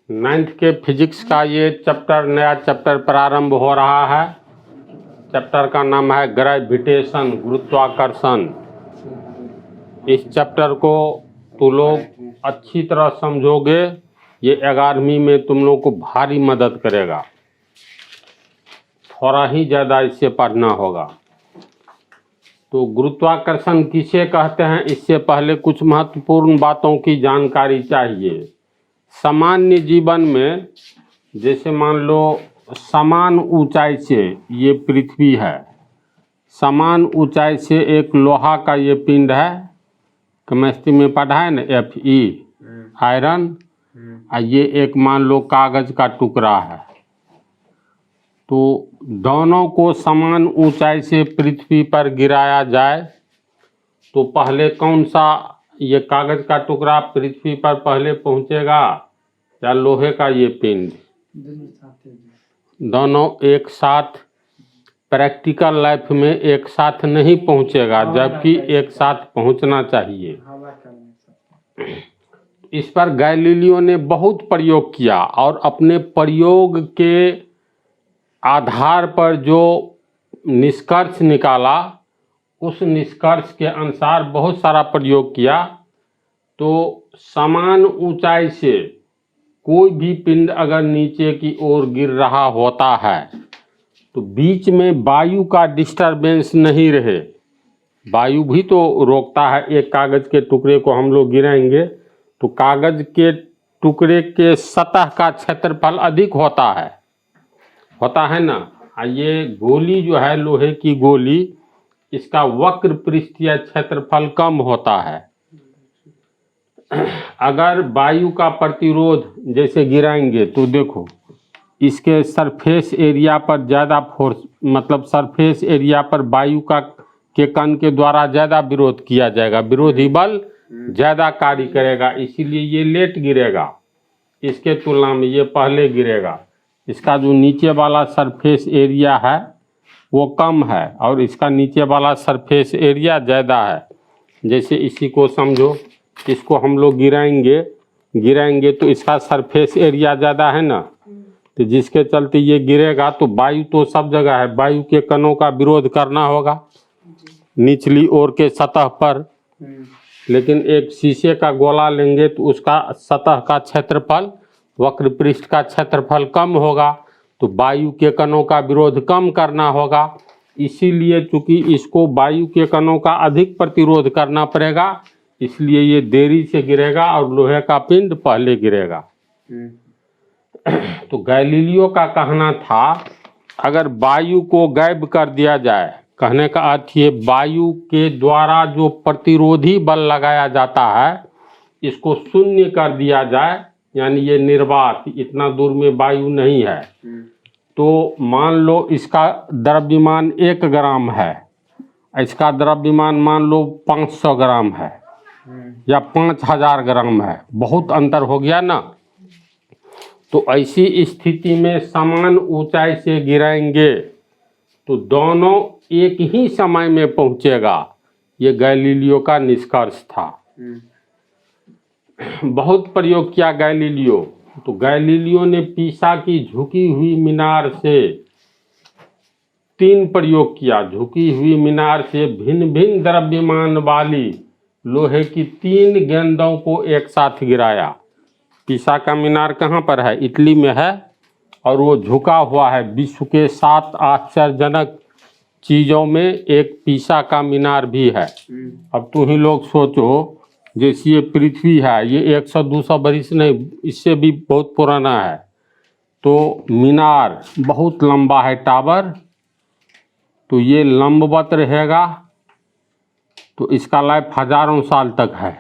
9th के physics का ये चैप्टर नया चैप्टर प्रारंभ हो रहा है। चैप्टर का नाम है ग्रेविटेशन, गुरुत्वाकर्षण। इस चैप्टर को तुम लोग अच्छी तरह समझोगे, ये 11वीं में तुम लोग को भारी मदद करेगा। थोड़ा ही ज़्यादा इससे पढ़ना होगा। तो गुरुत्वाकर्षण किसे कहते हैं, इससे पहले कुछ महत्वपूर्ण बातों की जानकारी चाहिए। सामान्य जीवन में जैसे मान लो समान ऊंचाई से ये पृथ्वी है, समान ऊंचाई से एक लोहा का ये पिंड है, केमिस्ट्री में पढ़ा है ना, Fe आयरन, और ये एक मान लो कागज का टुकड़ा है। तो दोनों को समान ऊंचाई से पृथ्वी पर गिराया जाए तो पहले कौन सा, ये कागज का टुकड़ा पृथ्वी पर पहले पहुंचेगा या लोहे का ये पिंड? दोनों एक साथ प्रैक्टिकल लाइफ में एक साथ नहीं पहुंचेगा, जबकि एक साथ पहुंचना चाहिए। इस पर गैलीलियो ने बहुत प्रयोग किया और अपने प्रयोग के आधार पर जो निष्कर्ष निकाला, उस निष्कर्ष के अनुसार बहुत सारा प्रयोग किया। तो समान ऊंचाई से कोई भी पिंड अगर नीचे की ओर गिर रहा होता है तो बीच में वायु का डिस्टरबेंस नहीं रहे। वायु भी तो रोकता है। एक कागज के टुकड़े को हम लोग गिराएंगे तो कागज के टुकड़े के सतह का क्षेत्रफल अधिक होता है ना। ये गोली जो है लोहे की गोली, इसका वक्र पृष्ठीय क्षेत्रफल कम होता है। अगर वायु का प्रतिरोध जैसे गिराएंगे तो देखो इसके सरफेस एरिया पर ज़्यादा फोर्स, मतलब सरफेस एरिया पर वायु के कण के द्वारा ज़्यादा विरोध किया जाएगा, विरोधी बल ज़्यादा कार्य करेगा, इसीलिए ये लेट गिरेगा। इसके तुलना में ये पहले गिरेगा। इसका जो नीचे वाला सरफेस एरिया है वो कम है और इसका नीचे वाला सरफेस एरिया ज़्यादा है। जैसे इसी को समझो, इसको हम लोग गिराएंगे तो इसका सरफेस एरिया ज़्यादा है ना, तो जिसके चलते ये गिरेगा। तो वायु तो सब जगह है, वायु के कणों का विरोध करना होगा निचली ओर के सतह पर। लेकिन एक शीशे का गोला लेंगे तो उसका सतह का क्षेत्रफल, वक्र पृष्ठ का क्षेत्रफल कम होगा, तो वायु के कणों का विरोध कम करना होगा। इसीलिए चूंकि इसको वायु के कणों का अधिक प्रतिरोध करना पड़ेगा, इसलिए ये देरी से गिरेगा और लोहे का पिंड पहले गिरेगा। तो गैलीलियो का कहना था अगर वायु को गायब कर दिया जाए, कहने का अर्थ ये वायु के द्वारा जो प्रतिरोधी बल लगाया जाता है इसको शून्य कर दिया जाए, यानी ये निर्वात, इतना दूर में वायु नहीं है, तो मान लो इसका द्रव्यमान 1 ग्राम है, इसका द्रव्यमान मान लो 500 ग्राम है या 5000 ग्राम है, बहुत अंतर हो गया ना। तो ऐसी स्थिति में समान ऊंचाई से गिराएंगे तो दोनों एक ही समय में पहुंचेगा। ये गैलीलियो का निष्कर्ष था। बहुत प्रयोग किया गैलीलियो। तो गैलीलियो ने पीसा की झुकी हुई मीनार से 3 प्रयोग किया। झुकी हुई मीनार से भिन्न भिन्न द्रव्यमान वाली लोहे की 3 गेंदों को एक साथ गिराया। पीसा का मीनार कहाँ पर है? इटली में है और वो झुका हुआ है। विश्व के 7 आश्चर्यजनक चीज़ों में एक पीसा का मीनार भी है। अब तुम ही लोग सोचो, जैसे ये पृथ्वी है, ये 100-200 बरिस नहीं, इससे भी बहुत पुराना है। तो मीनार बहुत लंबा है, टावर, तो ये लंबवत रहेगा, तो इसका लाइफ हजारों साल तक है।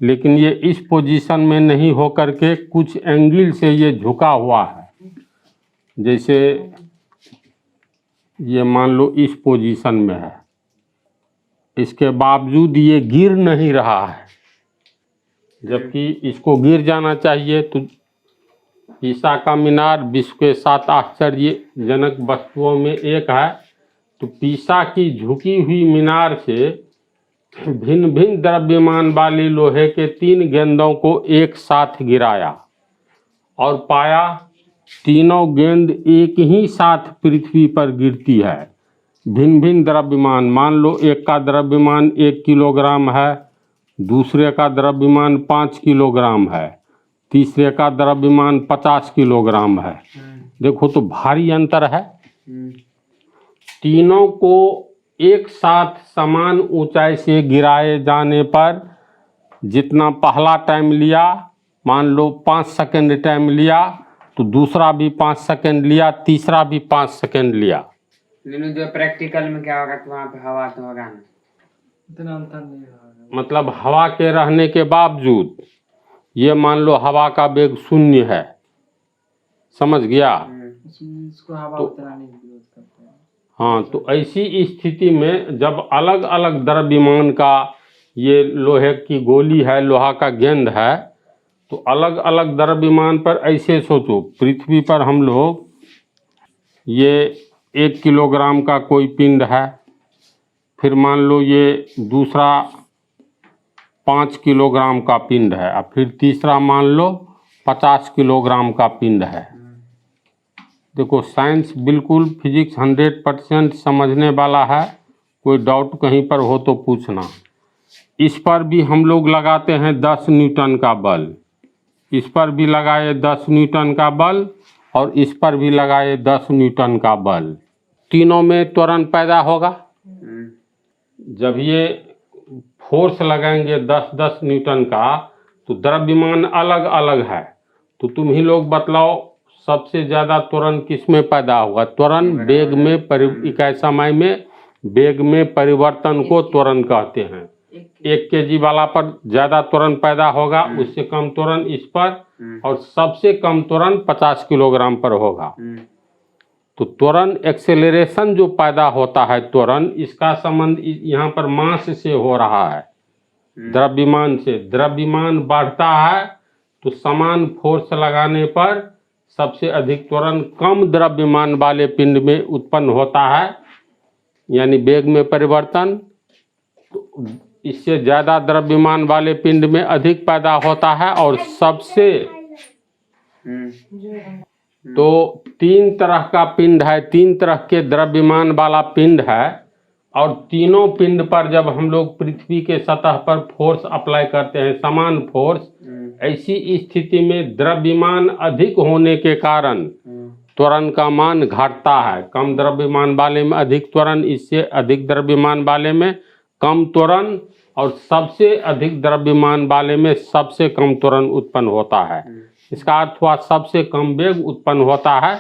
लेकिन ये इस पोजीशन में नहीं हो करके कुछ एंगल से ये झुका हुआ है। जैसे ये मान लो इस पोजीशन में है, इसके बावजूद ये गिर नहीं रहा है, जबकि इसको गिर जाना चाहिए। तो पीसा का मीनार विश्व के 7 आश्चर्यजनक वस्तुओं में एक है। तो पीसा की झुकी हुई मीनार से भिन्न भिन्न द्रव्यमान वाली लोहे के 3 गेंदों को एक साथ गिराया और पाया तीनों गेंद एक ही साथ पृथ्वी पर गिरती है। भिन्न भिन्न द्रव्यमान, मान लो एक का द्रव्यमान 1 किलोग्राम है, दूसरे का द्रव्यमान 5 किलोग्राम है, तीसरे का द्रव्यमान 50 किलोग्राम है। देखो तो भारी अंतर है। तीनों को एक साथ समान ऊंचाई से गिराए जाने पर जितना पहला टाइम लिया, मान लो 5 सेकंड टाइम लिया, तो दूसरा भी 5 सेकंड लिया, तीसरा भी 5 सेकंड लिया। लेकिन जो प्रैक्टिकल में क्या होगा तो वहाँ पे हवा तो होगा ना, इतना अंतर नहीं होगा। मतलब हवा के रहने के बावजूद ये मान लो हवा का वेग 0 है, समझ गया? इसको हवा उतना नहीं विरोध करते हैं। हाँ, तो ऐसी स्थिति में जब अलग अलग द्रव्यमान का, ये लोहे की गोली है, लोहा का गेंद है, तो अलग अलग द्रव्यमान पर ऐसे सोचो, पृथ्वी पर हम लोग ये 1 किलोग्राम का कोई पिंड है, फिर मान लो ये दूसरा 5 किलोग्राम का पिंड है, और फिर तीसरा मान लो 50 किलोग्राम का पिंड है। देखो साइंस बिल्कुल, फिजिक्स 100% समझने वाला है, कोई डाउट कहीं पर हो तो पूछना। इस पर भी हम लोग लगाते हैं 10 न्यूटन का बल, इस पर भी लगाए 10 न्यूटन का बल, और इस पर भी लगाए 10 न्यूटन का बल। तीनों में त्वरण पैदा होगा। जब ये फोर्स लगाएंगे 10-10 न्यूटन का, तो द्रव्यमान अलग अलग है, तो तुम ही लोग बतलाओ सबसे ज़्यादा त्वरण किस में पैदा होगा? त्वरण वेग में इकाई समय में वेग में परिवर्तन को त्वरण कहते हैं। 1 kg वाला पर ज़्यादा त्वरण पैदा होगा, उससे कम त्वरण इस पर, और सबसे कम त्वरण 50 किलोग्राम पर होगा। तो त्वरण एक्सेलरेशन जो पैदा होता है, त्वरण, इसका संबंध यहाँ पर मास से हो रहा है, द्रव्यमान से। द्रव्यमान बढ़ता है तो समान फोर्स लगाने पर सबसे अधिक त्वरण कम द्रव्यमान वाले पिंड में उत्पन्न होता है, यानी वेग में परिवर्तन। तो इससे ज़्यादा द्रव्यमान वाले पिंड में अधिक पैदा होता है। और सबसे तो 3 तरह का पिंड है, 3 तरह के द्रव्यमान वाला पिंड है, और तीनों पिंड पर जब हम लोग पृथ्वी के सतह पर फोर्स अप्लाई करते हैं, समान फोर्स, ऐसी स्थिति में द्रव्यमान अधिक होने के कारण त्वरण का मान घटता है। कम द्रव्यमान वाले में अधिक त्वरण, इससे अधिक द्रव्यमान वाले में कम त्वरण, और सबसे अधिक द्रव्यमान वाले में सबसे कम त्वरण उत्पन्न होता है। इसका अर्थ हुआ सबसे कम वेग उत्पन्न होता है,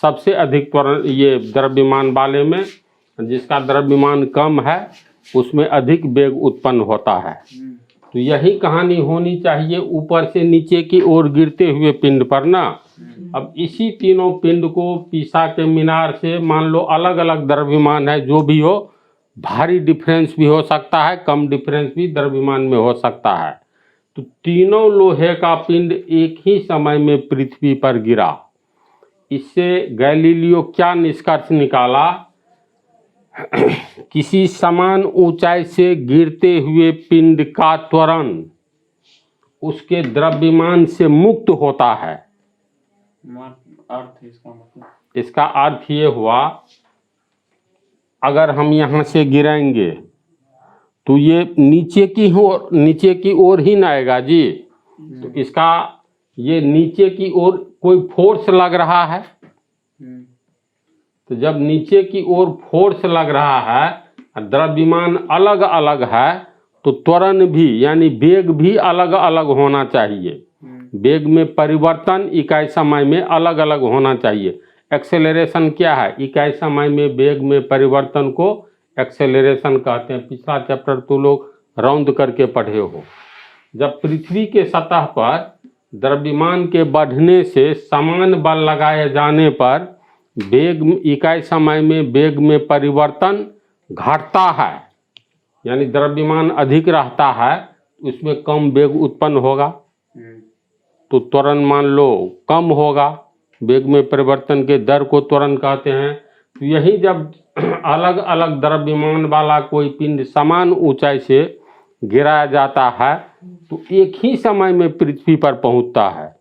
सबसे अधिक त्वरण ये द्रव्यमान वाले में, जिसका द्रव्यमान कम है उसमें अधिक वेग उत्पन्न होता है। तो यही कहानी होनी चाहिए ऊपर से नीचे की ओर गिरते हुए पिंड पर ना। अब इसी तीनों पिंड को पीसा के मीनार से, मान लो अलग अलग द्रव्यमान है, जो भी हो, भारी डिफरेंस भी हो सकता है, कम डिफरेंस भी द्रव्यमान में हो सकता है। तो तीनों लोहे का पिंड एक ही समय में पृथ्वी पर गिरा। इससे गैलीलियो क्या निष्कर्ष निकाला? किसी समान ऊंचाई से गिरते हुए पिंड का त्वरण उसके द्रव्यमान से मुक्त होता है। अर्थ इसका मतलब, इसका अर्थ ये हुआ, अगर हम यहाँ से गिराएंगे तो ये नीचे की ओर ही ना आएगा जी। तो इसका ये नीचे की ओर कोई फोर्स लग रहा है, तो जब नीचे की ओर फोर्स लग रहा है, द्रव्यमान अलग अलग है, तो त्वरण भी यानी वेग भी अलग अलग होना चाहिए। वेग में परिवर्तन इकाई समय में अलग अलग होना चाहिए। एक्सेलरेशन क्या है? इकाई समय में वेग में परिवर्तन को एक्सेलरेशन कहते हैं। पिछला चैप्टर तो लोग राउंड करके पढ़े हो। जब पृथ्वी के सतह पर द्रव्यमान के बढ़ने से समान बल लगाए जाने पर वेग इकाई समय में वेग में परिवर्तन घटता है, यानी द्रव्यमान अधिक रहता है, उसमें कम वेग उत्पन्न होगा, तो त्वरण मान लो कम होगा। वेग में परिवर्तन के दर को त्वरण कहते हैं। तो यही जब अलग अलग द्रव्यमान वाला कोई पिंड समान ऊंचाई से गिराया जाता है, तो एक ही समय में पृथ्वी पर पहुंचता है।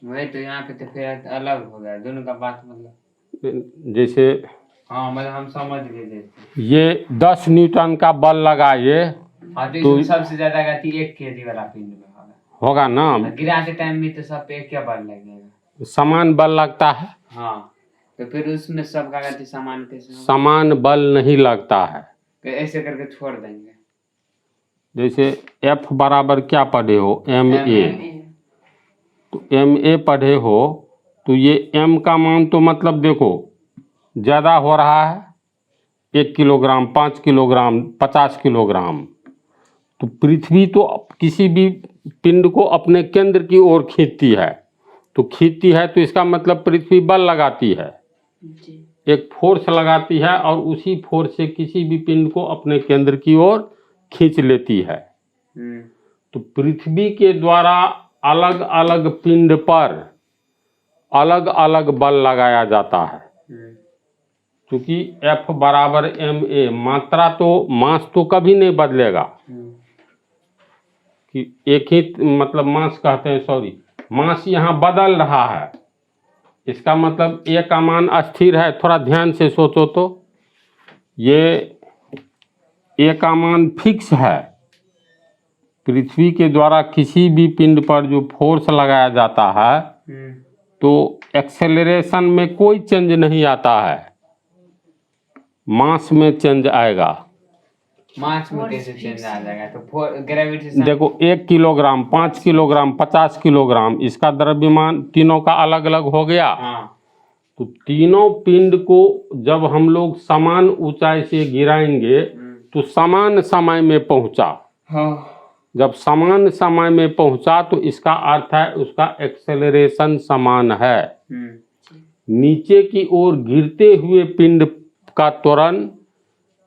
वही तो यहाँ पे तो फिर अलग हो गया दोनों का बात मतलब। जैसे हाँ मतलब हम समझ गए जैसे। ये 10 न्यूटन का बल लगाइए हाँ तो इसमें सबसे ज्यादा गति 1 kg वाला पिंड में होगा ना, और गिराते टाइम भी तो सब पे एक क्या बल लगेगा, समान बल लगता है। हाँ तो फिर उसमें सबका गति समान कैसे होगा? समान बल नहीं लगता है। तो ऐसे करके छोड़ देंगे। जैसे F बराबर क्या पढ़े हो, ma, तो ma पढ़े हो तो ये m का मान तो मतलब देखो ज़्यादा हो रहा है, 1 किलोग्राम, 5 किलोग्राम, 50 किलोग्राम। तो पृथ्वी तो किसी भी पिंड को अपने केंद्र की ओर खींचती है, तो खींचती है तो इसका मतलब पृथ्वी बल लगाती है, एक फोर्स लगाती है और उसी फोर्स से किसी भी पिंड को अपने केंद्र की ओर खींच लेती है। तो पृथ्वी के द्वारा अलग अलग पिंड पर अलग अलग बल लगाया जाता है। क्योंकि F बराबर ma, मात्रा तो मास तो कभी नहीं बदलेगा कि एक ही मतलब मास कहते हैं, सॉरी मास यहाँ बदल रहा है, इसका मतलब A का मान अस्थिर है। थोड़ा ध्यान से सोचो तो ये A का मान फिक्स है। पृथ्वी के द्वारा किसी भी पिंड पर जो फोर्स लगाया जाता है तो एक्सेलरेशन में कोई चेंज नहीं आता है, मास में चेंज आएगा। मास में कैसे चेंज आ जाएगा? तो ग्रेविटी देखो 1 किलोग्राम, 5 किलोग्राम, 50 किलोग्राम, इसका द्रव्यमान तीनों का अलग अलग हो गया। तो तीनों पिंड को जब हम लोग समान ऊंचाई से गिराएंगे तो समान समय में पहुंचा। जब समान समय में पहुंचा तो इसका अर्थ है उसका एक्सेलरेशन समान है। नीचे की ओर गिरते हुए पिंड का त्वरण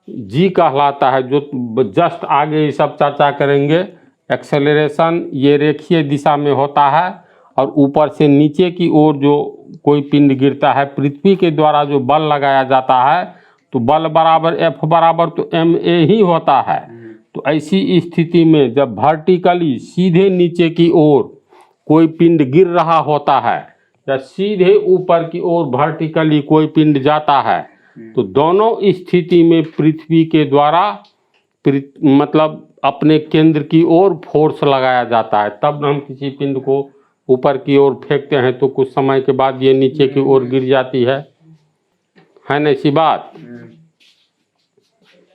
जी कहलाता है, जो जस्ट आगे ये सब चर्चा करेंगे। एक्सेलरेशन ये रेखीय दिशा में होता है और ऊपर से नीचे की ओर जो कोई पिंड गिरता है, पृथ्वी के द्वारा जो बल लगाया जाता है तो बल बराबर F बराबर तो ma ही होता है। तो ऐसी स्थिति में जब वर्टिकली सीधे नीचे की ओर कोई पिंड गिर रहा होता है या सीधे ऊपर की ओर वर्टिकली कोई पिंड जाता है तो दोनों स्थिति में पृथ्वी के द्वारा मतलब अपने केंद्र की ओर फोर्स लगाया जाता है। तब हम किसी पिंड को ऊपर की ओर फेंकते हैं तो कुछ समय के बाद ये नीचे की ओर गिर जाती है ना, ऐसी बात।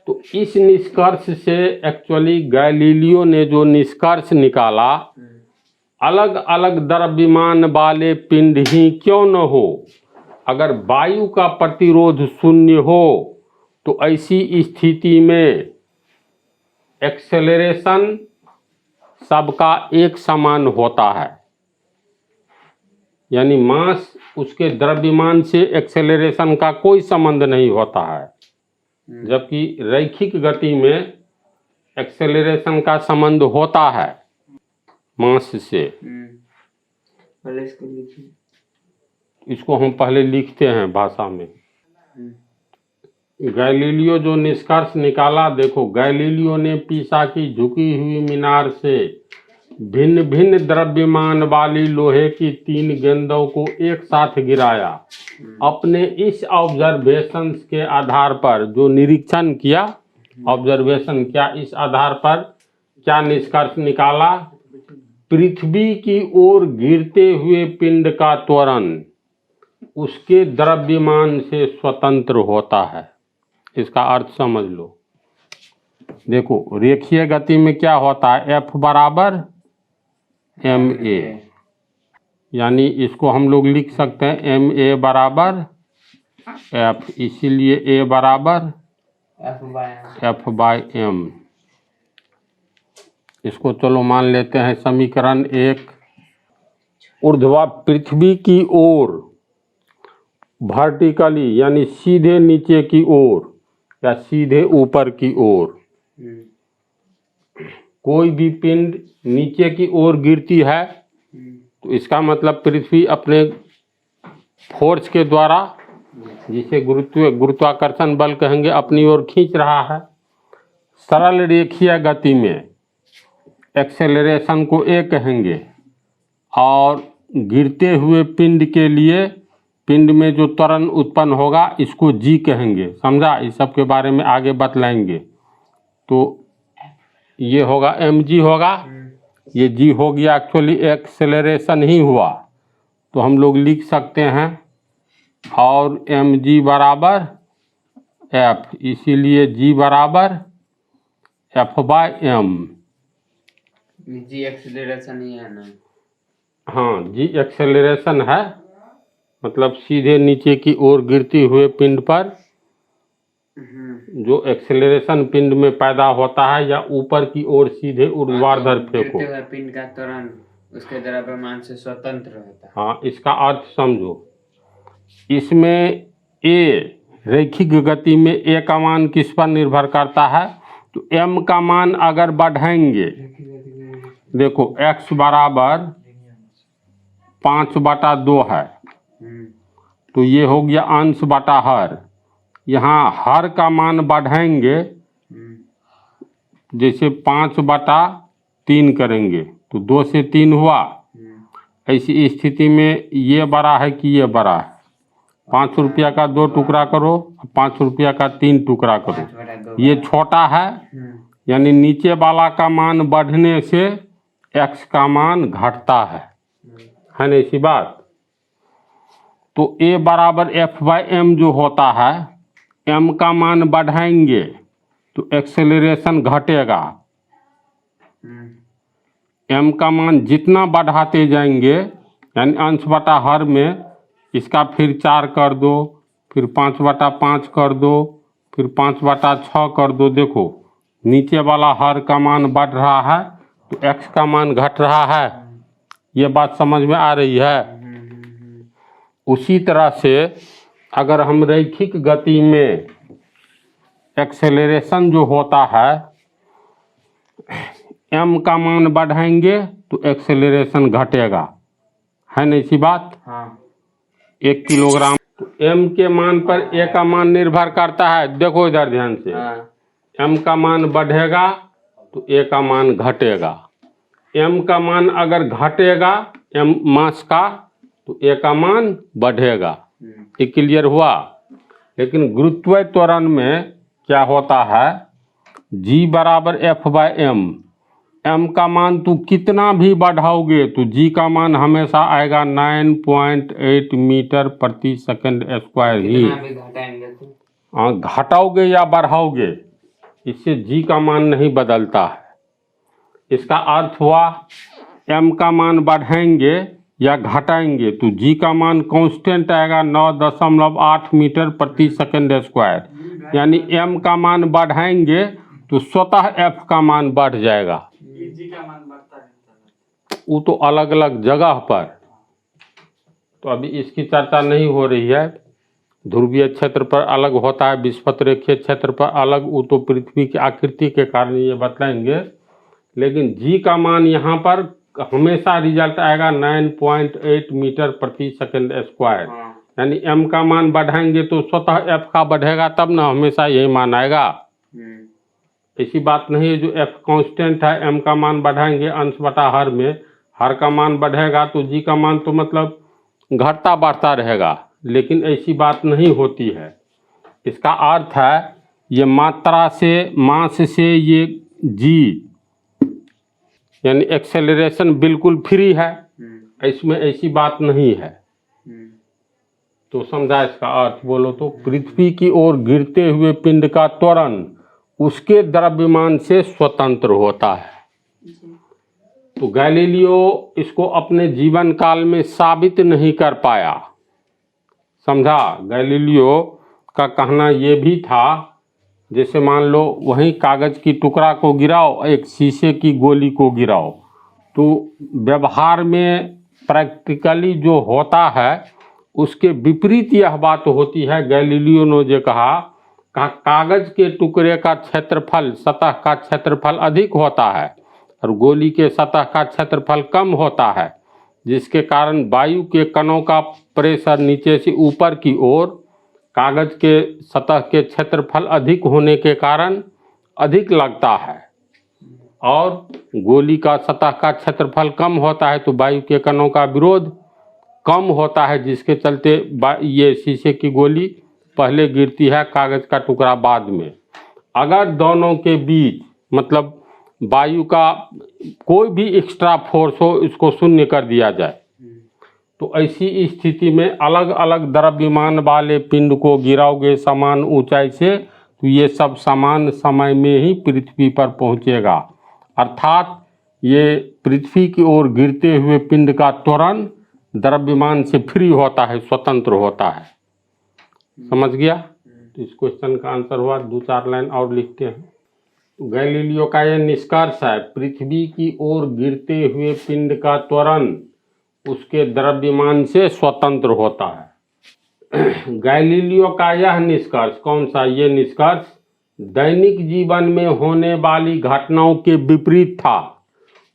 तो इस निष्कर्ष से एक्चुअली गैलीलियो ने जो निष्कर्ष निकाला, अलग अलग द्रव्यमान वाले पिंड ही क्यों न हो, अगर वायु का प्रतिरोध शून्य हो तो ऐसी स्थिति में एक्सेलरेशन सबका एक समान होता है। यानी मास उसके द्रव्यमान से एक्सेलरेशन का कोई संबंध नहीं होता है, जबकि रैखिक गति में एक्सेलरेशन का संबंध होता है मास से। इसको हम पहले लिखते हैं भाषा में। गैलीलियो जो निष्कर्ष निकाला, देखो गैलीलियो ने पीसा की झुकी हुई मीनार से भिन्न भिन्न द्रव्यमान वाली लोहे की 3 गेंदों को एक साथ गिराया। अपने इस ऑब्जर्वेशन के आधार पर जो निरीक्षण किया, ऑब्जर्वेशन किया, इस आधार पर क्या निष्कर्ष निकाला, पृथ्वी की ओर गिरते हुए पिंड का त्वरण उसके द्रव्यमान से स्वतंत्र होता है। इसका अर्थ समझ लो। देखो रेखीय गति में क्या होता है, F बराबर ma, यानी इसको हम लोग लिख सकते हैं ma बराबर F, इसीलिए A बराबर F बाय m। इसको चलो मान लेते हैं समीकरण 1। ऊर्ध्वा पृथ्वी की ओर वर्टिकली यानी सीधे नीचे की ओर या सीधे ऊपर की ओर कोई भी पिंड नीचे की ओर गिरती है तो इसका मतलब पृथ्वी अपने फोर्स के द्वारा, जिसे गुरुत्वाकर्षण बल कहेंगे, अपनी ओर खींच रहा है। सरल रेखीय गति में एक्सेलरेशन को A कहेंगे और गिरते हुए पिंड के लिए पिंड में जो त्वरण उत्पन्न होगा इसको जी कहेंगे। समझा? इस सब के बारे में आगे बतलाएंगे। तो ये होगा mg होगा, ये g हो गया, एक्चुअली एक्सेलरेशन ही हुआ। तो हम लोग लिख सकते हैं और mg बराबर f, इसीलिए g बराबर f/m। जी एक्सीलरेशन ही है ना? हाँ, जी एक्सेलरेशन है, मतलब सीधे नीचे की ओर गिरते हुए पिंड पर जो एक्सेलरेशन पिंड में पैदा होता है, या ऊपर की ओर सीधे ऊर्ध्वाधर फेंको। गिरते हुए पिंड का त्वरण उसके द्रव्यमान से स्वतंत्र होता है। हाँ, इसका अर्थ समझो। इसमें ए रैखिक गति में ए का मान किस पर निर्भर करता है? तो m का मान अगर बढ़ाएंगे, देखो x बराबर 5/2 है, तो ये हो गया अंश बटा हर। यहाँ हर का मान बढ़ाएंगे, जैसे 5/3 करेंगे तो 2 से 3 हुआ। ऐसी स्थिति में ये बड़ा है कि ये बड़ा है? 5 रुपया का 2 टुकड़ा करो, 5 रुपया का 3 टुकड़ा करो। ये छोटा है, यानी नीचे वाला का मान बढ़ने से x का मान घटता है ना ऐसी बात? तो a बराबर f/m जो होता है, m का मान बढ़ाएंगे तो एक्सेलरेशन घटेगा। m का मान जितना बढ़ाते जाएंगे, यानी अंश बटा हर में इसका फिर 4 कर दो, फिर 5/5 कर दो, फिर 5/6 कर दो। देखो नीचे वाला हर का मान बढ़ रहा है तो x का मान घट रहा है। ये बात समझ में आ रही है? उसी तरह से अगर हम रैखिक गति में एक्सेलरेशन जो होता है, m का मान बढ़ाएंगे तो एक्सेलरेशन घटेगा, है ना ऐसी बात? हाँ। 1 किलोग्राम, तो m के मान पर a का मान निर्भर करता है। देखो इधर ध्यान से, m का मान बढ़ेगा तो a का मान घटेगा। m का मान अगर घटेगा m मास का, तो a का मान बढ़ेगा। ये क्लियर हुआ? लेकिन गुरुत्वीय त्वरण में क्या होता है? g बराबर f/m। m का मान तू कितना भी बढ़ाओगे तो g का मान हमेशा आएगा 9.8 मीटर प्रति सेकंड स्क्वायर ही। कितना भी घटाएंगे तो? घटाओगे या बढ़ाओगे, इससे g का मान नहीं बदलता है। इसका अर्थ हुआ m का मान बढ़ाएंगे या घटाएंगे तो g का मान कांस्टेंट आएगा 9.8 मीटर प्रति सेकंड स्क्वायर। यानी m का मान बढ़ाएंगे तो स्वतः f का मान बढ़ जाएगा। जी का मान बढ़ता है, वो तो अलग अलग जगह पर, तो अभी इसकी चर्चा नहीं हो रही है। ध्रुवीय क्षेत्र पर अलग होता है, विषुवत रेखीय क्षेत्र पर अलग, वो तो पृथ्वी की आकृति के कारण ये बतलाएंगे। लेकिन g का मान यहाँ पर हमेशा रिजल्ट आएगा 9.8 मीटर प्रति सेकंड स्क्वायर। यानी m का मान बढ़ाएंगे तो स्वतः f का बढ़ेगा, तब ना हमेशा यही मान आएगा। ऐसी बात नहीं है जो f कांस्टेंट है, m का मान बढ़ाएंगे अंश बटा हर में, हर का मान बढ़ेगा तो g का मान तो मतलब घटता बढ़ता रहेगा। लेकिन ऐसी बात नहीं होती है। इसका अर्थ है ये मात्रा से, मास से ये g यानी एक्सेलरेशन बिल्कुल फ्री है, इसमें ऐसी बात नहीं है। तो समझा इसका अर्थ? बोलो तो पृथ्वी की ओर गिरते हुए पिंड का त्वरण उसके द्रव्यमान से स्वतंत्र होता है। तो गैलीलियो इसको अपने जीवन काल में साबित नहीं कर पाया। समझा? गैलीलियो का कहना ये भी था, जैसे मान लो वहीं कागज की टुकड़ा को गिराओ, एक शीशे की गोली को गिराओ, तो व्यवहार में प्रैक्टिकली जो होता है उसके विपरीत यह बात होती है। गैलीलियो ने जो कहा कागज के टुकड़े का क्षेत्रफल, सतह का क्षेत्रफल अधिक होता है और गोली के सतह का क्षेत्रफल कम होता है, जिसके कारण वायु के कणों का प्रेशर नीचे से ऊपर की ओर कागज के सतह के क्षेत्रफल अधिक होने के कारण अधिक लगता है, और गोली का सतह का क्षेत्रफल कम होता है तो वायु के कणों का विरोध कम होता है, जिसके चलते ये शीशे की गोली पहले गिरती है, कागज़ का टुकड़ा बाद में। अगर दोनों के बीच मतलब वायु का कोई भी एक्स्ट्रा फोर्स हो, इसको शून्य कर दिया जाए, तो ऐसी स्थिति में अलग अलग द्रव्यमान वाले पिंड को गिराओगे समान ऊंचाई से, तो ये सब समान समय में ही पृथ्वी पर पहुंचेगा। अर्थात ये पृथ्वी की ओर गिरते हुए पिंड का त्वरण द्रव्यमान से फ्री होता है, स्वतंत्र होता है। समझ गया? तो इस क्वेश्चन का आंसर हुआ। 2-4 लाइन और लिखते हैं। गैलीलियो का यह निष्कर्ष है, पृथ्वी की ओर गिरते हुए पिंड का त्वरण उसके द्रव्यमान से स्वतंत्र होता है। गैलीलियो का यह निष्कर्ष, कौन सा? ये निष्कर्ष दैनिक जीवन में होने वाली घटनाओं के विपरीत था।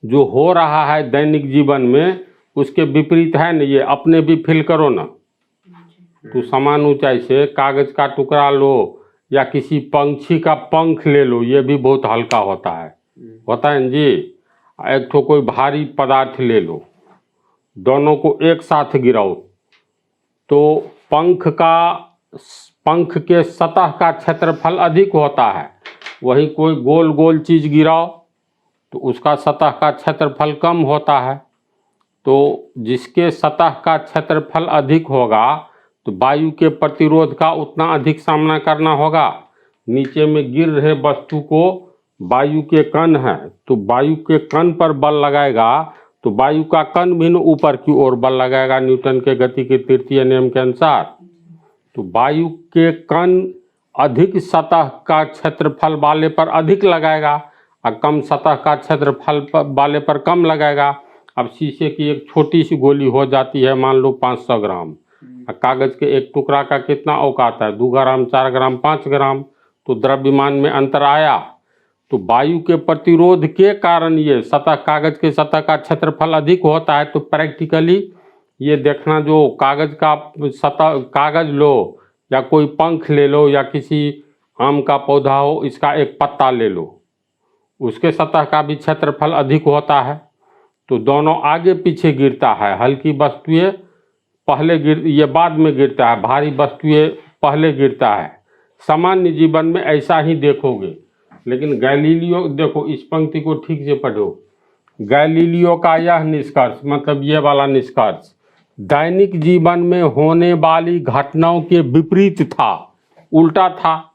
जो हो रहा है दैनिक जीवन में उसके विपरीत है ना। ये अपने भी फील करो ना, तो समान ऊंचाई से कागज का टुकड़ा लो या किसी पंछी का पंख ले लो, ये भी बहुत हल्का होता है ना जी। एक तो कोई भारी पदार्थ ले लो, दोनों को एक साथ गिराओ, तो पंख के सतह का क्षेत्रफल अधिक होता है। वहीं कोई गोल गोल चीज़ गिराओ तो उसका सतह का क्षेत्रफल कम होता है। तो जिसके सतह का क्षेत्रफल अधिक होगा तो वायु के प्रतिरोध का उतना अधिक सामना करना होगा। नीचे में गिर रहे वस्तु को वायु के कण है, तो वायु के कण पर बल लगाएगा, तो वायु का कण भी ऊपर की ओर बल लगाएगा न्यूटन के गति के तृतीय नियम के अनुसार। तो वायु के कण अधिक सतह का क्षेत्रफल वाले पर अधिक लगाएगा और कम सतह का क्षेत्रफल वाले पर कम लगाएगा। अब शीशे की एक छोटी सी गोली हो जाती है, मान लो 500 ग्राम, कागज के एक टुकड़ा का कितना औकात है? 2 ग्राम, 4 ग्राम, 5 ग्राम। तो द्रव्यमान में अंतर आया, तो वायु के प्रतिरोध के कारण ये सतह, कागज के सतह का क्षेत्रफल अधिक होता है। तो प्रैक्टिकली ये देखना, जो कागज का सतह, कागज लो या कोई पंख ले लो या किसी आम का पौधा हो, इसका एक पत्ता ले लो, उसके सतह का भी क्षेत्रफल अधिक होता है। तो दोनों आगे पीछे गिरता है। हल्की वस्तुएं पहले ये बाद में गिरता है, भारी वस्तुएं पहले गिरता है। सामान्य जीवन में ऐसा ही देखोगे। लेकिन गैलीलियो, देखो इस पंक्ति को ठीक से पढ़ो। गैलीलियो का यह निष्कर्ष, मतलब ये वाला निष्कर्ष, दैनिक जीवन में होने वाली घटनाओं के विपरीत था, उल्टा था।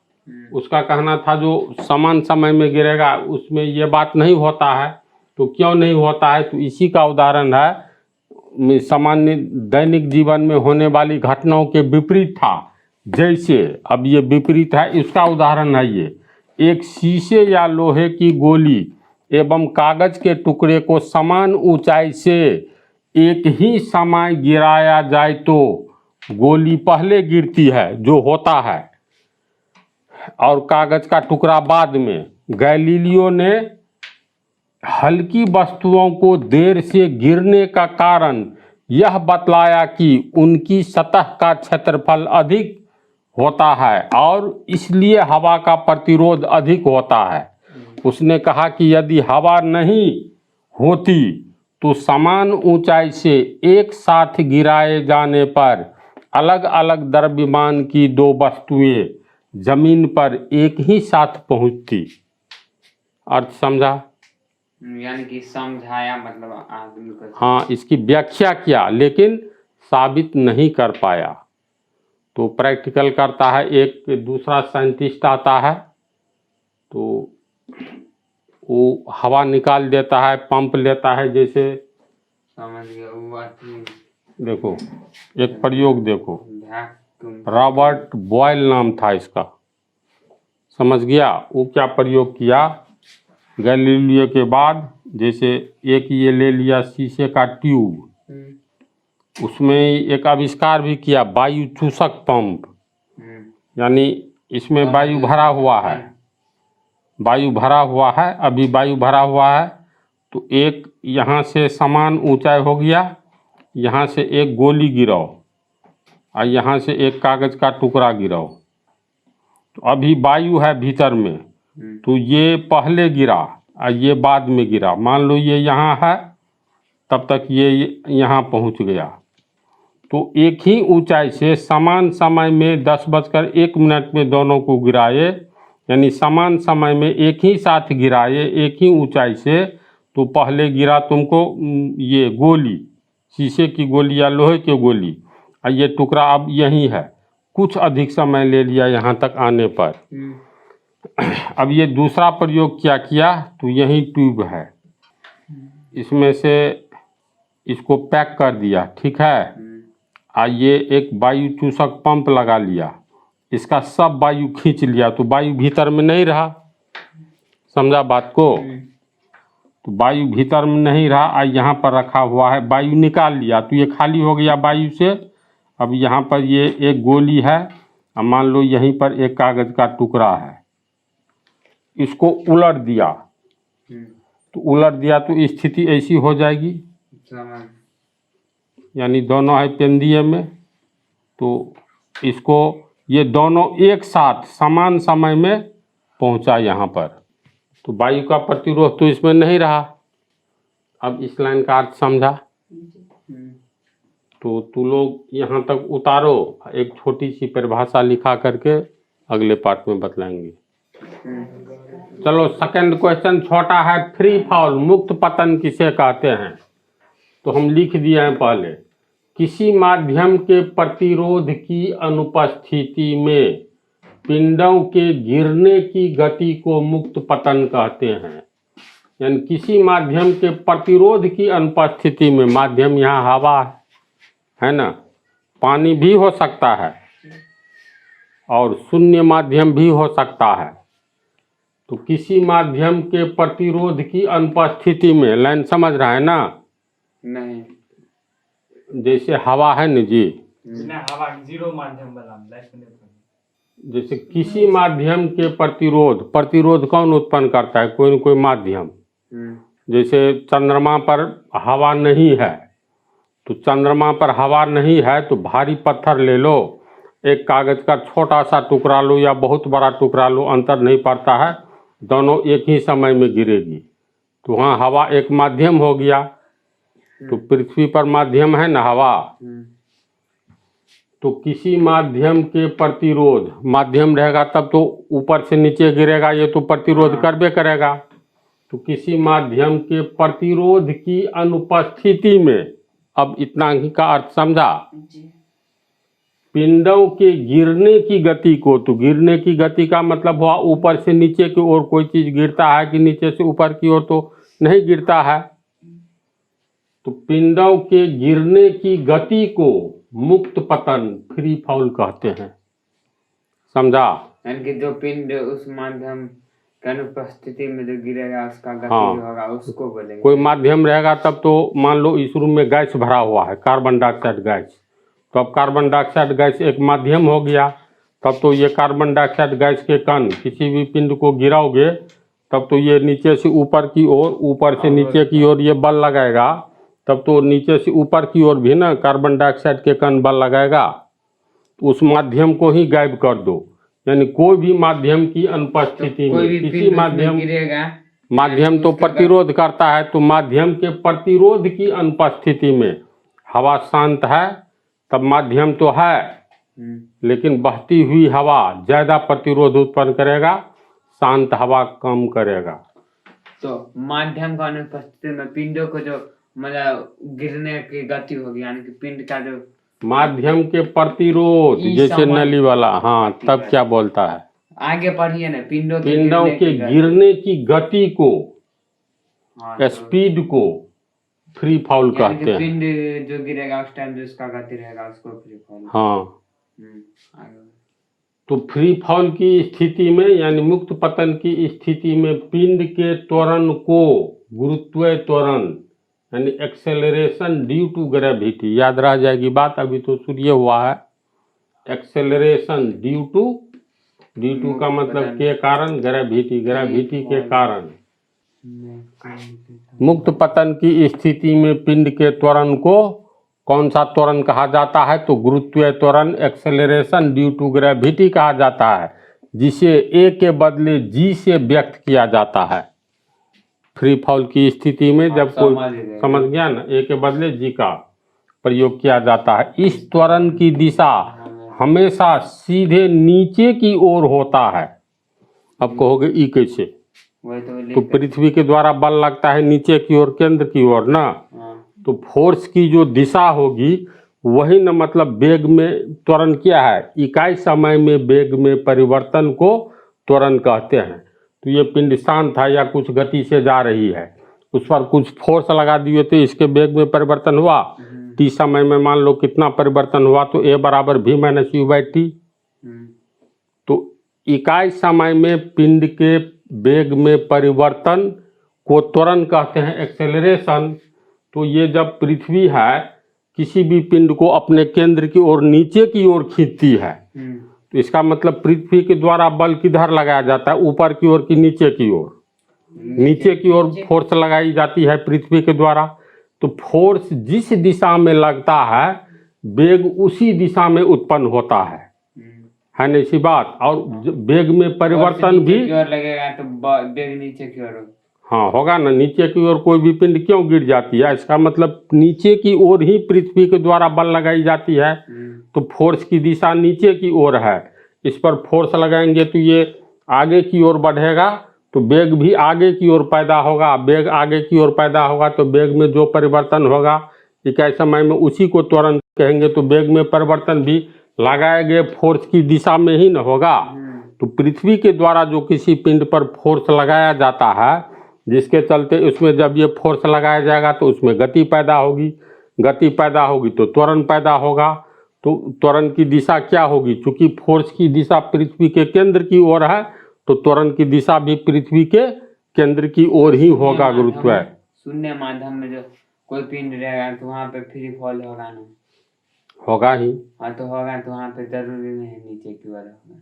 उसका कहना था जो समान समय में गिरेगा उसमें ये बात नहीं होता है। तो क्यों नहीं होता है? तो इसी का उदाहरण है, सामान्य दैनिक जीवन में होने वाली घटनाओं के विपरीत था। जैसे अब ये विपरीत है, इसका उदाहरण है ये, एक शीशे या लोहे की गोली एवं कागज के टुकड़े को समान ऊंचाई से एक ही समय गिराया जाए तो गोली पहले गिरती है, जो होता है, और कागज का टुकड़ा बाद में। गैलीलियो ने हल्की वस्तुओं को देर से गिरने का कारण यह बतलाया कि उनकी सतह का क्षेत्रफल अधिक होता है और इसलिए हवा का प्रतिरोध अधिक होता है। उसने कहा कि यदि हवा नहीं होती तो समान ऊंचाई से एक साथ गिराए जाने पर अलग अलग द्रव्यमान की दो वस्तुएं जमीन पर एक ही साथ पहुंचती। अर्थ समझा? यानी कि समझाया, मतलब आदमी को। हाँ, इसकी व्याख्या किया लेकिन साबित नहीं कर पाया। तो प्रैक्टिकल करता है, एक दूसरा साइंटिस्ट आता है तो वो हवा निकाल देता है, पंप लेता है, जैसे समझ गया वो आदमी। देखो एक प्रयोग देखो, वैक्यूम। रॉबर्ट बॉयल नाम था इसका, समझ गया? वो क्या प्रयोग किया गैलीलियो के बाद, जैसे एक ये ले लिया शीशे का ट्यूब, उसमें एक आविष्कार भी किया, वायु चूसक पंप। यानी इसमें वायु भरा हुआ है, वायु भरा हुआ है, अभी वायु भरा हुआ है, तो एक यहाँ से समान ऊंचाई हो गया, यहाँ से एक गोली गिराओ और यहाँ से एक कागज का टुकड़ा गिराओ, तो अभी वायु है भीतर में, तो ये पहले गिरा और ये बाद में गिरा। मान लो ये यहाँ है, तब तक ये यहाँ पहुँच गया, तो एक ही ऊंचाई से समान समय में 10:01 में दोनों को गिराए, यानी समान समय में एक ही साथ गिराए एक ही ऊंचाई से। तो पहले गिरा तुमको ये गोली, शीशे की गोली या लोहे की गोली, और ये टुकड़ा अब यहीं है, कुछ अधिक समय ले लिया यहाँ तक आने पर। अब ये दूसरा प्रयोग क्या किया, तो यही ट्यूब है, इसमें से इसको पैक कर दिया, ठीक है। ये एक वायु चूसक पंप लगा लिया, इसका सब वायु खींच लिया, तो वायु भीतर में नहीं रहा, समझा बात को। तो वायु भीतर में नहीं रहा, यहाँ पर रखा हुआ है, वायु निकाल लिया तो ये खाली हो गया वायु से। अब यहाँ पर ये एक गोली है, अब मान लो यहीं पर एक कागज का टुकड़ा है, इसको उलट दिया, तो उलट दिया तो स्थिति ऐसी हो जाएगी, यानी दोनों है पेंदिए में, तो इसको ये दोनों एक साथ समान समय में पहुंचा यहाँ पर, तो वायु का प्रतिरोध तो इसमें नहीं रहा। अब इस लाइन का अर्थ समझा, तो तू लोग यहाँ तक उतारो, एक छोटी सी परिभाषा लिखा करके अगले पार्ट में बतलाएंगे। चलो सेकंड क्वेश्चन छोटा है, फ्री फॉल मुक्त पतन किसे कहते हैं। तो हम लिख दिए हैं पहले, किसी माध्यम के प्रतिरोध की अनुपस्थिति में पिंडों के गिरने की गति को मुक्त पतन कहते हैं। यानी किसी माध्यम के प्रतिरोध की अनुपस्थिति में, माध्यम यहाँ हवा है ना, पानी भी हो सकता है और शून्य माध्यम भी हो सकता है। तो किसी माध्यम के प्रतिरोध की अनुपस्थिति में, लाइन समझ रहा है ना? नहीं, जैसे हवा है न जी, हवा जीरो माध्यम वाला, जैसे किसी माध्यम के प्रतिरोध कौन उत्पन्न करता है, कोई न कोई माध्यम। जैसे चंद्रमा पर हवा नहीं है, तो चंद्रमा पर हवा नहीं है तो भारी पत्थर ले लो, एक कागज का छोटा सा टुकड़ा लो या बहुत बड़ा टुकड़ा लो, अंतर नहीं पड़ता है, दोनों एक ही समय में गिरेगी, तो वहाँ हवा एक माध्यम हो गया। तो पृथ्वी पर माध्यम है ना हवा, तो किसी माध्यम के प्रतिरोध, माध्यम रहेगा तब तो ऊपर से नीचे गिरेगा, ये तो प्रतिरोध करबे करेगा। तो किसी माध्यम के प्रतिरोध की अनुपस्थिति में, अब इतना ही का अर्थ समझा, पिंडों के गिरने की गति को, तो गिरने की गति का मतलब हुआ ऊपर से नीचे की ओर कोई चीज गिरता है कि नीचे से ऊपर की ओर, तो नहीं गिरता है। तो पिंडों के गिरने की गति को मुक्त पतन, फ्री फॉल कहते हैं, समझा। यानी कि जो पिंड उस माध्यम की अनुपस्थिति में जो गिरेगा उसका गति हाँ, होगा, उसको बोलेंगे। कोई माध्यम रहेगा तब तो मान लो इस रूम में गैस भरा हुआ है, कार्बन डाइऑक्साइड गैस, तो अब कार्बन डाइऑक्साइड गैस एक माध्यम हो गया, तब तो ये कार्बन डाइऑक्साइड गैस के कण किसी भी पिंड को गिराओगे तब तो ये नीचे से ऊपर की ओर, ऊपर से नीचे की ओर ये बल लगाएगा, तब तो नीचे से ऊपर की ओर भी ना कार्बन डाइऑक्साइड के कण बल लगाएगा, तो उस माध्यम को ही गायब कर दो। यानी कोई भी माध्यम की अनुपस्थिति में किसी माध्यम गिरेगा, माध्यम तो प्रतिरोध करता है, तो माध्यम के प्रतिरोध की अनुपस्थिति में हवा शांत है, तब माध्यम तो है, लेकिन बहती हुई हवा ज्यादा प्रतिरोध उत्पन्न करेगा, शांत हवा कम करेगा। तो माध्यम का अनुपस्थिति में पिंडों को जो मतलब गिरने की गति होगी, यानी कि पिंड का जो माध्यम के प्रतिरोध, जैसे नली वाला, हाँ, तब क्या बोलता है, आगे पढ़िए ना, पिंडों के गिरने की गति को, स्पीड को फ्री फॉल कहते हैं। पिंड जो गिरेगा उस टाइम जो उसका गति रहेगा उसको फ्री फॉल। हाँ, तो फ्री फॉल की स्थिति में, यानी मुक्त पतन की स्थिति में पिंड के त्वरण को गुरुत्वीय त्वरण, यानी एक्सेलरेशन ड्यू टू ग्रेविटी, याद रह जाएगी बात, अभी तो सूर्य हुआ है, एक्सेलरेशन ड्यू टू का मतलब के कारण, ग्रेविटी के कारण। मुक्त पतन की स्थिति में पिंड के त्वरण को कौन सा त्वरण कहा जाता है, तो गुरुत्वीय त्वरण, एक्सेलरेशन ड्यू टू ग्रेविटी कहा जाता है, जिसे ए के बदले जी से व्यक्त किया जाता है। फ्री फॉल की स्थिति में जब कोई, समझ गया ना, ए के बदले जी का, प्रयोग किया जाता है। इस त्वरण की दिशा हमेशा सीधे नीचे की ओर होता है। अब कहोगे ई कैसे? वही तो तो लेकर पृथ्वी के द्वारा बल लगता है नीचे की ओर, केंद्र की ओर ना, हाँ तो फोर्स की जो दिशा होगी वही न, मतलब वेग में त्वरण क्या है, इकाई समय में वेग में परिवर्तन को त्वरण कहते हैं। तो ये पिंड शांत है या कुछ गति से जा रही है, उस पर कुछ फोर्स लगा दिए तो इसके वेग में परिवर्तन हुआ। टी समय में मान लो कितना परिवर्तन हुआ, तो ए बराबर v minus you by T. तो इकाई समय में पिंड के वेग में परिवर्तन को त्वरण कहते हैं, एक्सेलरेशन। तो ये जब पृथ्वी है किसी भी पिंड को अपने केंद्र की ओर नीचे की ओर खींचती है, तो इसका मतलब पृथ्वी के द्वारा बल किधर लगाया जाता है, ऊपर की ओर की नीचे की ओर? नीचे की ओर फोर्स लगाई जाती है पृथ्वी के द्वारा। तो फोर्स जिस दिशा में लगता है वेग उसी दिशा में उत्पन्न होता है ना इसी बात। और वेग में परिवर्तन भी नीचे की ओर लगेगा तो वेग नीचे की ओर होगा। हाँ होगा ना, नीचे की ओर कोई भी पिंड क्यों गिर जाती है, इसका मतलब नीचे की ओर ही पृथ्वी के द्वारा बल लगाई जाती है। तो फोर्स की दिशा नीचे की ओर है, इस पर फोर्स लगाएंगे तो ये आगे की ओर बढ़ेगा, तो वेग भी आगे की ओर पैदा होगा। वेग आगे की ओर पैदा होगा तो वेग में जो परिवर्तन होगा इकाई समय में उसी को त्वरण कहेंगे। तो वेग में परिवर्तन भी लगाए गए फोर्स की दिशा में ही न होगा। तो पृथ्वी के द्वारा जो किसी पिंड पर फोर्स लगाया जाता है, जिसके चलते उसमें जब ये फोर्स लगाया जाएगा तो उसमें गति पैदा होगी, गति पैदा होगी तो त्वरण पैदा होगा। तो त्वरण की दिशा क्या होगी, चूंकि फोर्स की दिशा पृथ्वी के केंद्र की ओर है तो त्वरण की दिशा भी पृथ्वी के केंद्र की ओर ही होगा। गुरुत्व शून्य माध्यम में जो कोई पिंड रहेगा तो वहाँ पे फ्री फॉल होगा ना, होगा ही। हाँ तो होगा, तो वहाँ पे जरूरी नहीं नीचे की ओर होगा।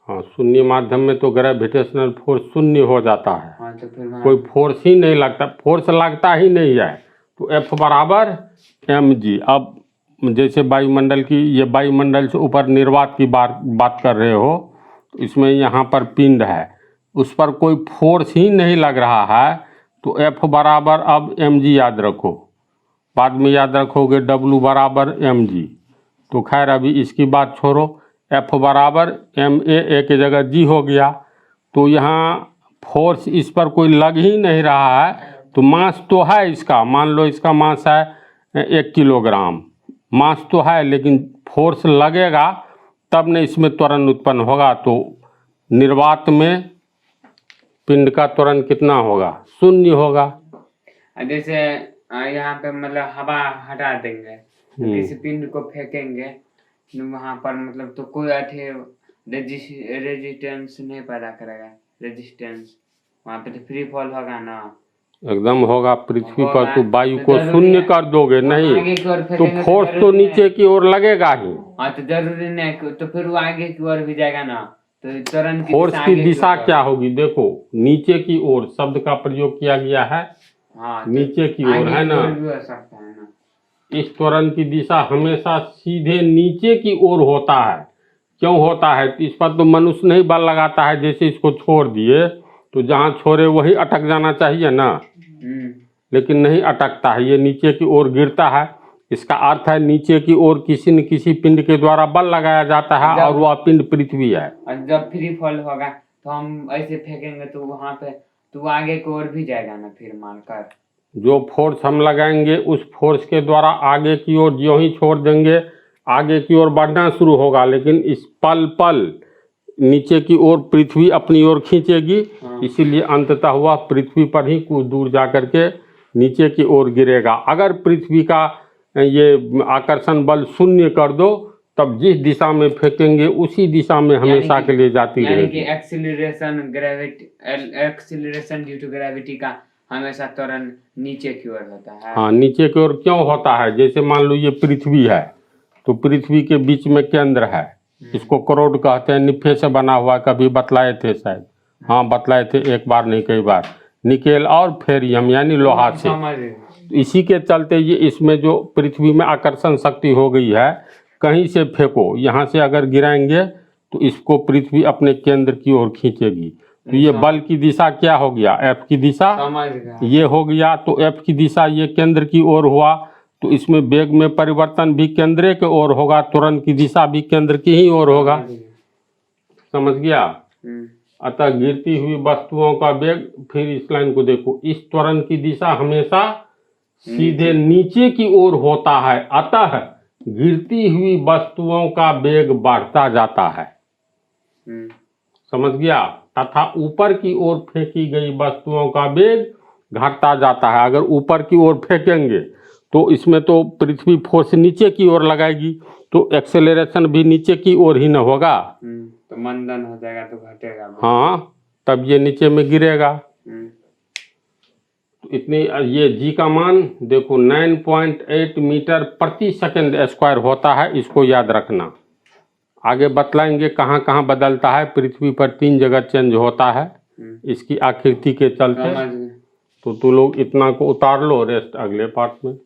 हाँ, शून्य माध्यम में तो ग्रेविटेशनल फोर्स शून्य हो जाता है। हाँ तो फिर वहाँ कोई फोर्स ही नहीं लगता, फोर्स लगता ही नहीं है। तो F बराबर mg। अब जैसे वायुमंडल की, ये वायुमंडल से ऊपर निर्वात की बात कर रहे हो, तो इसमें यहाँ पर पिंड है, उस पर कोई फोर्स ही नहीं लग रहा है, तो F बराबर अब mg याद रखो, बाद में याद रखोगे W बराबर mg। तो खैर अभी इसकी बात छोड़ो, F बराबर ma, a की जगह g हो गया। तो यहाँ फोर्स इस पर कोई लग ही नहीं रहा है, तो मास तो है इसका, मान लो इसका मास है 1 किलोग्राम, मास तो है, लेकिन फोर्स लगेगा तब न इसमें त्वरण उत्पन्न होगा। तो निर्वात में पिंड का त्वरण कितना होगा, शून्य होगा। जैसे यहाँ पे मतलब हवा हटा देंगे तो किसी पिंड को फेंकेंगे वहां पर, मतलब तो कोई रेजिस्टेंस नहीं पैदा करेगा, रेजिस्टेंस वहां पे तो फ्री फॉल होगा ना, एकदम होगा। पृथ्वी पर तो वायु तो को जरूरी शून्य है। कर दोगे नहीं आगे की ओर तो फेंकेंगे फोर्स तो जरूरी नीचे की ओर लगेगा ही। हाँ तो जरूरी नहीं, तो फिर वो आगे की ओर भी जाएगा ना, तो त्वरण की फोर्स दिशा की आगे दिशा ओर क्या होगी, देखो नीचे की ओर शब्द का प्रयोग किया गया है, हाँ तो नीचे की ओर आगे है की ना। ओर भी हो सकता है ना। इस त्वरण की दिशा हमेशा सीधे नीचे की ओर होता है। क्यों होता है, इस पर तो मनुष्य नहीं बल लगाता है, जैसे इसको छोड़ दिए तो जहाँ छोड़े वही अटक जाना चाहिए ना, लेकिन नहीं अटकता है, ये नीचे की ओर गिरता है। इसका अर्थ है नीचे की ओर किसी न किसी पिंड के द्वारा बल लगाया जाता है और वह पिंड पृथ्वी है। और जब फ्री फॉल होगा तो हम ऐसे फेंकेंगे तो वहां पे तो वो आगे की ओर भी जाएगा ना, फिर मानकर जो फोर्स हम लगाएंगे उस फोर्स के द्वारा आगे की ओर जो ही छोड़ देंगे आगे की ओर बढ़ना शुरू होगा, लेकिन इस पल पल नीचे की ओर पृथ्वी अपनी ओर खींचेगी, इसीलिए अंततः हुआ पृथ्वी पर ही कुछ दूर जाकर के नीचे की ओर गिरेगा। अगर पृथ्वी का ये आकर्षण बल शून्य कर दो तब जिस दिशा में फेंकेंगे उसी दिशा में हमेशा के लिए जाती यानी रहेगी। कि एक्सीलरेशन ड्यू टू ग्रेविटी का हमेशा त्वरण नीचे की ओर होता है। हाँ, नीचे की ओर क्यों होता है, जैसे मान लो ये पृथ्वी है तो पृथ्वी के बीच में केंद्र है, इसको करोड़ कहते हैं, निफे से बना हुआ, कभी बतलाए थे शायद, हाँ बतलाए थे, एक बार नहीं कई बार, निकेल और फेरियम यानी लोहा से। इसी के चलते ये इसमें जो पृथ्वी में आकर्षण शक्ति हो गई है, कहीं से फेंको, यहाँ से अगर गिराएंगे तो इसको पृथ्वी अपने केंद्र की ओर खींचेगी। तो ये बल की दिशा क्या हो गया, एफ की दिशा ये हो गया। तो एफ की दिशा ये केंद्र की ओर हुआ, तो इसमें वेग में परिवर्तन भी केंद्र के ओर होगा, त्वरण की दिशा भी केंद्र की ही ओर होगा। समझ गया? अतः गिरती हुई वस्तुओं का वेग, फिर इस लाइन को देखो, इस त्वरण की दिशा हमेशा सीधे नीचे की ओर होता है, अतः गिरती हुई वस्तुओं का वेग बढ़ता जाता है। समझ गया? तथा ऊपर की ओर फेंकी गई वस्तुओं का वेग घटता जाता है। अगर ऊपर की ओर फेंकेंगे तो इसमें तो पृथ्वी फोर्स नीचे की ओर लगाएगी, तो एक्सेलरेशन भी नीचे की ओर ही न होगा, तो मंदन हो जाएगा तो घटेगा। हाँ, तब ये नीचे में गिरेगा। तो इतनी, ये जी का मान देखो 9.8 मीटर प्रति सेकंड स्क्वायर होता है, इसको याद रखना। आगे बतलाएंगे कहाँ कहाँ बदलता है। पृथ्वी पर 3 जगह चेंज होता है इसकी आकृति के चलते। तो तू लोग इतना को उतार लो, रेस्ट अगले पार्ट में।